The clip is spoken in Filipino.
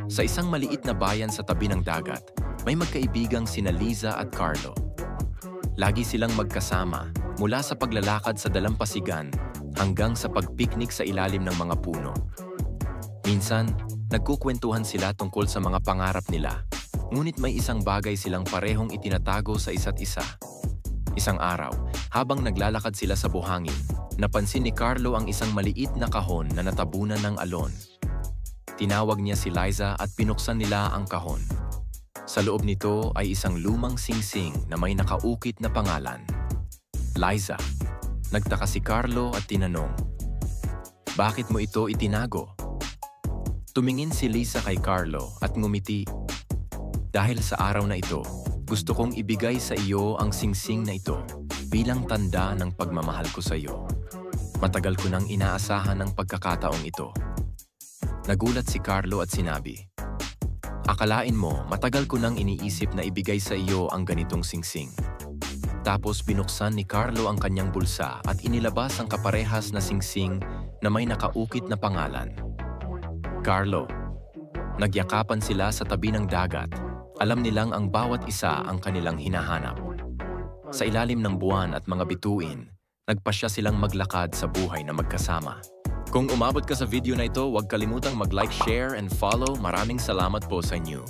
Sa isang maliit na bayan sa tabi ng dagat, may magkaibigang sina Liza at Carlo. Lagi silang magkasama mula sa paglalakad sa dalampasigan hanggang sa pagpiknik sa ilalim ng mga puno. Minsan, nagkukwentuhan sila tungkol sa mga pangarap nila, ngunit may isang bagay silang parehong itinatago sa isa't isa. Isang araw, habang naglalakad sila sa buhangin, napansin ni Carlo ang isang maliit na kahon na natabunan ng alon. Tinawag niya si Liza at pinuksan nila ang kahon. Sa loob nito ay isang lumang singsing na may nakaukit na pangalan. Liza. Nagtaka si Carlo at tinanong, "Bakit mo ito itinago?" Tumingin si Liza kay Carlo at ngumiti. "Dahil sa araw na ito, gusto kong ibigay sa iyo ang singsing na ito bilang tanda ng pagmamahal ko sa iyo. Matagal ko nang inaasahan ang pagkakataong ito." Nagulat si Carlo at sinabi, "Akalain mo, matagal ko nang iniisip na ibigay sa iyo ang ganitong singsing." Tapos binuksan ni Carlo ang kanyang bulsa at inilabas ang kaparehas na singsing na may nakaukit na pangalan. Carlo. Nagyakapan sila sa tabi ng dagat. Alam nilang ang bawat isa ang kanilang hinahanap. Sa ilalim ng buwan at mga bituin, nagpasya silang maglakad sa buhay na magkasama. Kung umabot ka sa video na ito, huwag kalimutang mag-like, share, and follow. Maraming salamat po sa inyo.